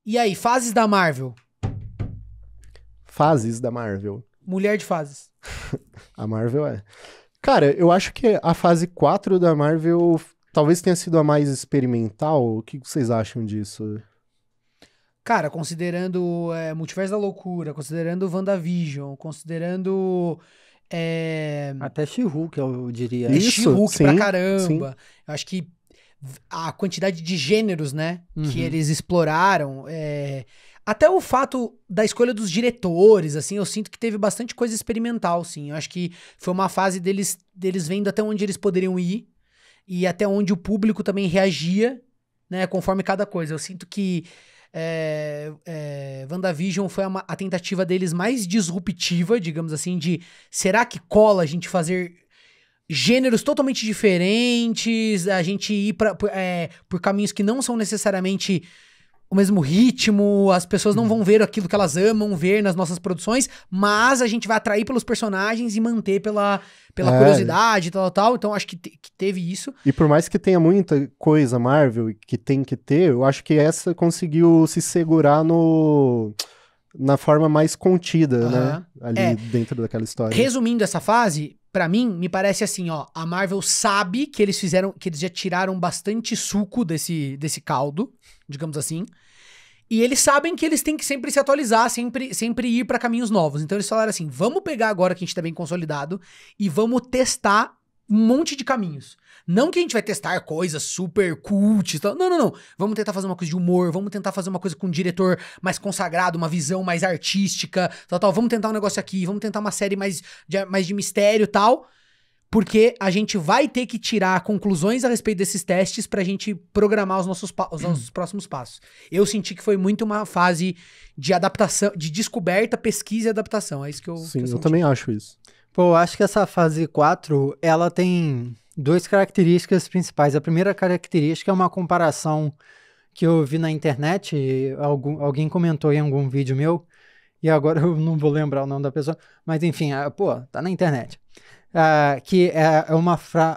E aí, fases da Marvel? Fases da Marvel. Mulher de fases. A Marvel é. Cara, eu acho que a fase 4 da Marvel talvez tenha sido a mais experimental. O que vocês acham disso? Cara, considerando Multiverso da Loucura, considerando WandaVision, considerando Até She-Hulk, eu diria. Isso, She-Hulk pra sim, caramba. Eu acho que a quantidade de gêneros, né, que Uhum. eles exploraram, até o fato da escolha dos diretores, assim, eu sinto que teve bastante coisa experimental, sim. Eu acho que foi uma fase deles vendo até onde eles poderiam ir e até onde o público também reagia, né, conforme cada coisa. Eu sinto que WandaVision foi a tentativa deles mais disruptiva, digamos assim, de será que cola a gente fazer gêneros totalmente diferentes, a gente ir por caminhos que não são necessariamente o mesmo ritmo, as pessoas não vão ver aquilo que elas amam ver nas nossas produções, mas a gente vai atrair pelos personagens e manter pela curiosidade e tal. Então acho que teve isso. E por mais que tenha muita coisa Marvel e que tem que ter, eu acho que essa conseguiu se segurar na forma mais contida, né? Ali dentro daquela história. Resumindo essa fase, pra mim, me parece assim, ó, a Marvel sabe que eles já tiraram bastante suco desse caldo, digamos assim. E eles sabem que eles têm que sempre se atualizar, sempre ir pra caminhos novos. Então eles falaram assim, vamos pegar agora que a gente tá bem consolidado e vamos testar um monte de caminhos. Não que a gente vai testar coisas super cult e tal. Não. Vamos tentar fazer uma coisa de humor, vamos tentar fazer uma coisa com um diretor mais consagrado, uma visão mais artística, tal. Vamos tentar um negócio aqui, vamos tentar uma série mais de mistério e tal. Porque a gente vai ter que tirar conclusões a respeito desses testes pra gente programar os nossos próximos passos. Eu senti que foi muito uma fase de adaptação, de descoberta, pesquisa e adaptação. É isso que eu Sim, senti. eu também acho isso. Pô, eu acho que essa fase 4, ela tem duas características principais. A primeira característica é uma comparação que eu vi na internet, alguém comentou em algum vídeo meu, e agora eu não vou lembrar o nome da pessoa, mas enfim, tá na internet. Que é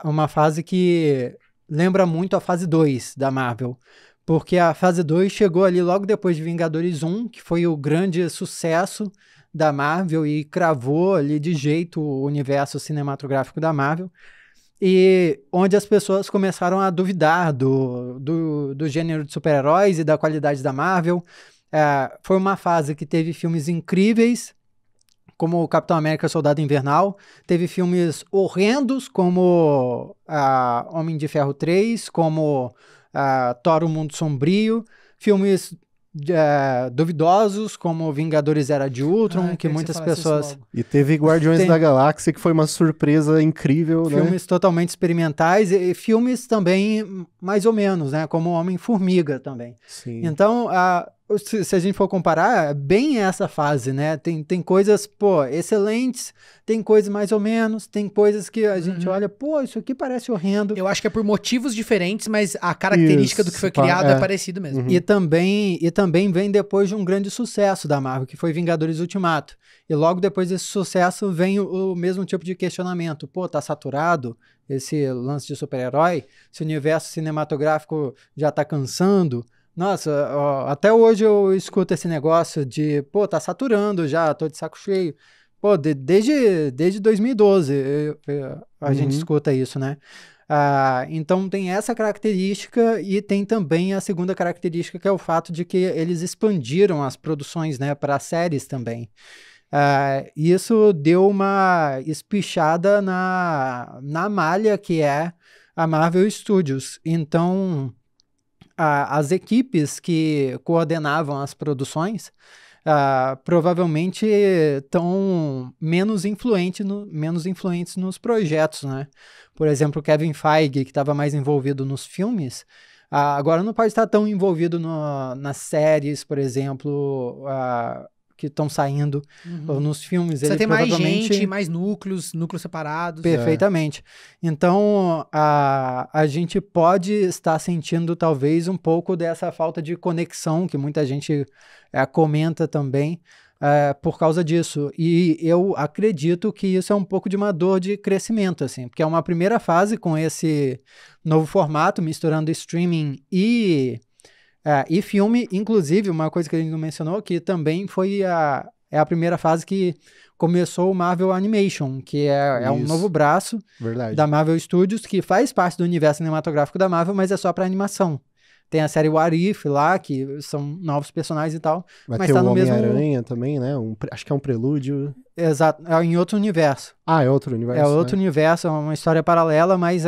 uma fase que lembra muito a fase 2 da Marvel, porque a fase 2 chegou ali logo depois de Vingadores 1, que foi o grande sucesso da Marvel e cravou ali de jeito o universo cinematográfico da Marvel, e onde as pessoas começaram a duvidar do gênero de super-heróis e da qualidade da Marvel. Foi uma fase que teve filmes incríveis, como o Capitão América Soldado Invernal, teve filmes horrendos, como Homem de Ferro 3, como Thor, o Mundo Sombrio, filmes duvidosos, como Vingadores Era de Ultron, que muitas pessoas... E teve Guardiões da Galáxia, que foi uma surpresa incrível, né? Filmes totalmente experimentais e filmes também mais ou menos, né? Como Homem-Formiga também. Sim. Então, se a gente for comparar, é bem essa fase, né? Tem coisas, excelentes, tem coisas mais ou menos, tem coisas que a gente olha, isso aqui parece horrendo. Eu acho que é por motivos diferentes, mas a característica do que foi criado é parecido mesmo. Uhum. E também vem depois de um grande sucesso da Marvel, que foi Vingadores Ultimato. E logo depois desse sucesso vem o mesmo tipo de questionamento. Tá saturado esse lance de super-herói? Esse universo cinematográfico já tá cansando? Nossa, até hoje eu escuto esse negócio de, tá saturando já, tô de saco cheio. Desde 2012 a gente escuta isso, né? Então tem essa característica e tem também a segunda característica, que é o fato de que eles expandiram as produções, né, para séries também. Isso deu uma espichada na malha que é a Marvel Studios. Então... as equipes que coordenavam as produções provavelmente estão menos influentes nos projetos, né? Por exemplo, o Kevin Feige, que estava mais envolvido nos filmes, agora não pode estar tão envolvido nas séries, por exemplo, que estão saindo nos filmes. Você tem mais gente, mais núcleos separados. Perfeitamente. Então, a gente pode estar sentindo talvez um pouco dessa falta de conexão que muita gente comenta também por causa disso. E eu acredito que isso é um pouco de uma dor de crescimento, assim, porque é uma primeira fase com esse novo formato, misturando streaming e E filme, inclusive, uma coisa que a gente não mencionou, que também foi a primeira fase que começou o Marvel Animation, que é um novo braço da Marvel Studios, que faz parte do universo cinematográfico da Marvel, mas é só pra animação. Tem a série What If lá, que são novos personagens e tal. Vai mas ter tá o no mesmo... Homem-Aranha também, né? Acho que é um prelúdio. Exato, é em outro universo. É outro universo. É outro universo, é uma história paralela, mas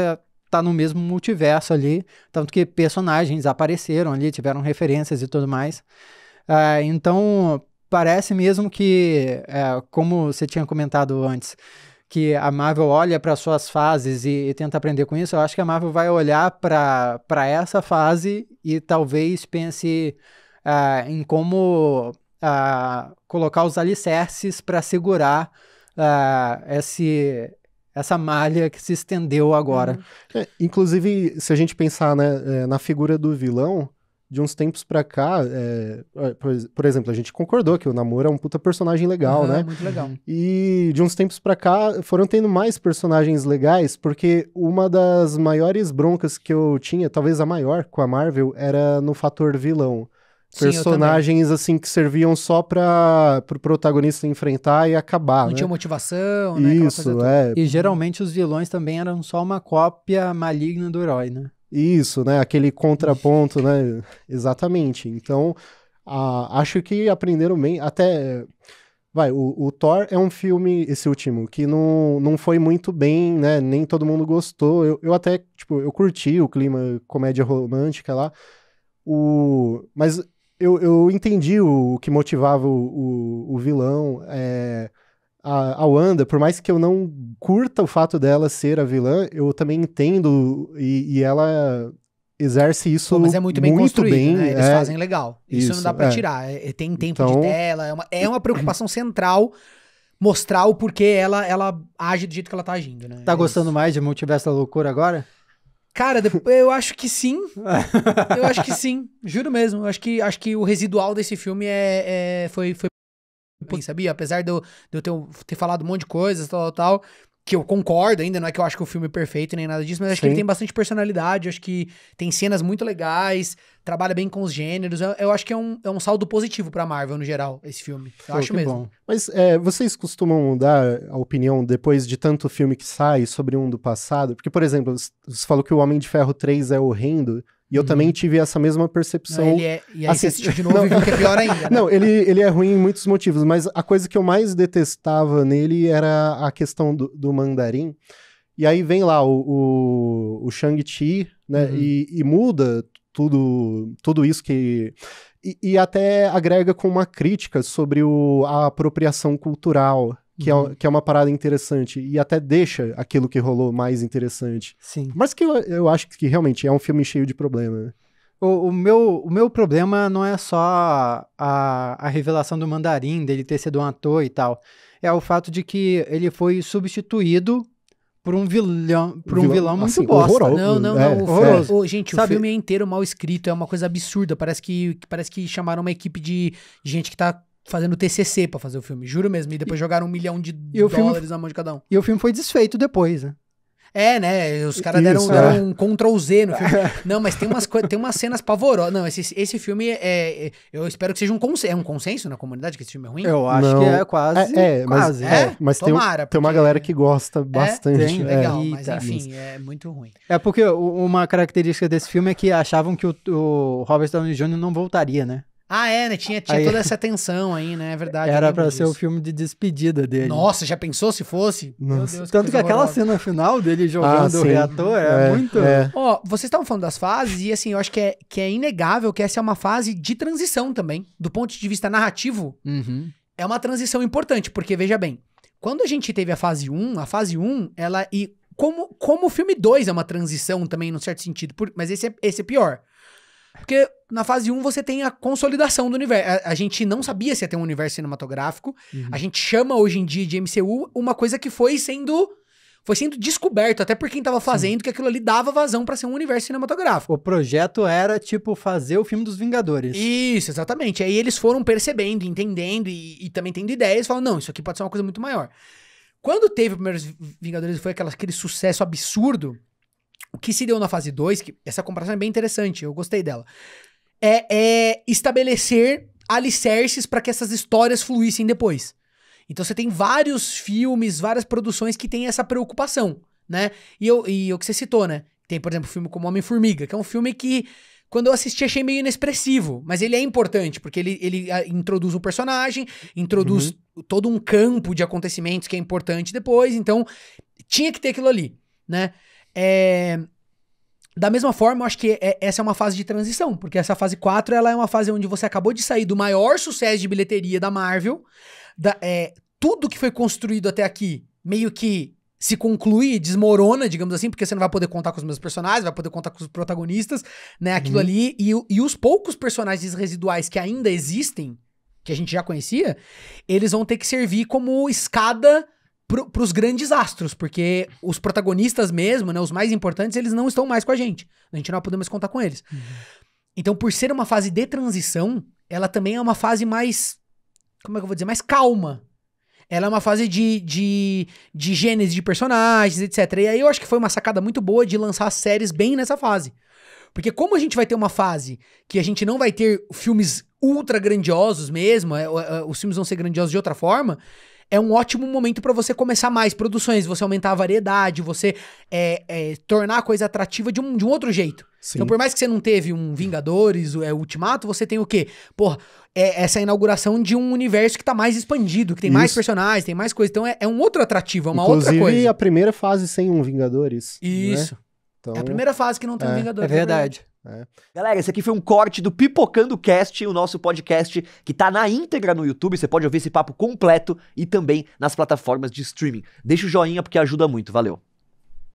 tá no mesmo multiverso ali. Tanto que personagens apareceram ali, tiveram referências e tudo mais. Então, parece mesmo que, como você tinha comentado antes, que a Marvel olha para suas fases e tenta aprender com isso. Eu acho que a Marvel vai olhar para essa fase e talvez pense em como colocar os alicerces para segurar essa malha que se estendeu agora. Inclusive, se a gente pensar, né, na figura do vilão, de uns tempos pra cá, por exemplo, a gente concordou que o Namor é um puta personagem legal, né? Muito legal. E de uns tempos pra cá foram tendo mais personagens legais, porque uma das maiores broncas que eu tinha, talvez a maior com a Marvel, era no fator vilão. Sim, personagens assim que serviam só pro protagonista enfrentar e acabar, Não né? tinha motivação, né? Isso, E geralmente os vilões também eram só uma cópia maligna do herói, né? Isso, né? Aquele contraponto, né? Exatamente. Então, acho que aprenderam bem. Até, o Thor é um filme, esse último, que não foi muito bem, né? Nem todo mundo gostou. Eu até, eu curti o clima comédia romântica lá. Mas eu entendi o que motivava o vilão. A Wanda, por mais que eu não curta o fato dela ser a vilã, eu também entendo e ela exerce isso mas é muito bem construído, né? Eles fazem fazem legal. Isso não dá pra tirar. Tem tempo Então... de tela, é uma preocupação central mostrar o porquê ela age do jeito que ela tá agindo, né? Tá gostando mais de Multiverso da Loucura agora? Cara, eu acho que sim. Eu acho que sim. Juro mesmo. Eu acho que o residual desse filme foi bem, sabia? Apesar de eu ter falado um monte de coisas, tal, que eu concordo ainda, não é que eu acho que o filme é perfeito nem nada disso, mas acho que ele tem bastante personalidade, acho que tem cenas muito legais, trabalha bem com os gêneros, eu acho que é um saldo positivo pra Marvel no geral, esse filme. Eu acho mesmo. Bom. Mas vocês costumam dar a opinião depois de tanto filme que sai sobre um do passado? Porque, por exemplo, você falou que o Homem de Ferro 3 é horrendo, e eu também tive essa mesma percepção. Não, e aí assim, você assistiu de novo e viu que é pior ainda, né? Não, ele é ruim em muitos motivos, mas a coisa que eu mais detestava nele era a questão do mandarim. E aí vem lá o Shang-Chi, né, e muda tudo isso que... E até agrega com uma crítica sobre a apropriação cultural, que é uma parada interessante, e até deixa aquilo que rolou mais interessante. Sim. Mas que eu acho que realmente é um filme cheio de problema. O meu problema não é só a revelação do mandarim, dele ter sido um ator e tal. É o fato de que ele foi substituído por um vilão muito assim, bosta. Horroroso. Horroroso. Gente, Sabe, o filme é inteiro mal escrito, é uma coisa absurda. Parece que chamaram uma equipe de gente que tá fazendo TCC pra fazer o filme, juro mesmo. E depois jogaram $1 milhão na mão de cada um. E o filme foi desfeito depois, né? Os caras deram um Ctrl Z no filme. Não, mas tem umas cenas pavorosas. Não, esse filme eu espero que seja um consenso. É um consenso na comunidade que esse filme é ruim? Eu acho que é quase. Mas tomara, tem uma galera que gosta bastante. Legal, mas enfim, é muito ruim. É porque uma característica desse filme é que achavam que o Robert Downey Jr. não voltaria, né? Né? Tinha toda essa tensão aí, né? É verdade. Era pra ser o filme de despedida dele. Nossa, já pensou se fosse? Meu Deus, tanto que aquela cena final dele jogando o reator muito... Vocês estavam falando das fases e assim, eu acho que é inegável que essa é uma fase de transição também. Do ponto de vista narrativo, é uma transição importante, porque veja bem, quando a gente teve a fase 1, ela... E como o filme 2 é uma transição também, num certo sentido, mas esse é pior. Porque na fase 1 você tem a consolidação do universo. A gente não sabia se ia ter um universo cinematográfico. A gente chama hoje em dia de MCU uma coisa que foi sendo descoberto, até por quem tava fazendo, que aquilo ali dava vazão pra ser um universo cinematográfico. O projeto era, fazer o filme dos Vingadores. Isso, exatamente. Aí eles foram percebendo, entendendo e também tendo ideias, falam, não, isso aqui pode ser uma coisa muito maior. Quando teve o primeiro Vingadores, foi aquele sucesso absurdo. O que se deu na fase 2, que essa comparação é bem interessante, eu gostei dela. é estabelecer alicerces para que essas histórias fluíssem depois. Então você tem vários filmes, várias produções que têm essa preocupação, né? E o que você citou, né? Tem, por exemplo, um filme como Homem-Formiga, que é um filme que, quando eu assisti, achei meio inexpressivo. Mas ele é importante, porque ele introduz um personagem, introduz todo um campo de acontecimentos que é importante depois. Então, tinha que ter aquilo ali, né? Da mesma forma, eu acho que essa é uma fase de transição, porque essa fase 4, ela é uma fase onde você acabou de sair do maior sucesso de bilheteria da Marvel, tudo que foi construído até aqui, meio que se conclui, desmorona, digamos assim, porque você não vai poder contar com os meus personagens, vai poder contar com os protagonistas, né, aquilo ali, e os poucos personagens residuais que ainda existem, que a gente já conhecia, eles vão ter que servir como escada pros grandes astros, porque os protagonistas mesmo, né, os mais importantes, eles não estão mais com a gente não vai poder mais contar com eles. Então, por ser uma fase de transição, ela também é uma fase mais, como é que eu vou dizer, mais calma. Ela é uma fase de gênese de personagens, etc. E aí eu acho que foi uma sacada muito boa de lançar séries bem nessa fase. Porque como a gente vai ter uma fase que a gente não vai ter filmes ultra grandiosos mesmo, os filmes vão ser grandiosos de outra forma, é um ótimo momento pra você começar mais produções, você aumentar a variedade, você tornar a coisa atrativa de um outro jeito. Sim. Então, por mais que você não teve um Vingadores, Ultimato, você tem o quê? Porra, essa inauguração de um universo que tá mais expandido, que tem mais personagens, tem mais coisa. Então, é um outro atrativo, é uma outra coisa. Inclusive, a primeira fase sem um Vingadores. Isso. Né? Então, É a primeira fase que não tem um Vingadores. É verdade. Galera, esse aqui foi um corte do Pipocando Cast, o nosso podcast que tá na íntegra no YouTube. Você pode ouvir esse papo completo e também nas plataformas de streaming. Deixa o joinha porque ajuda muito. Valeu.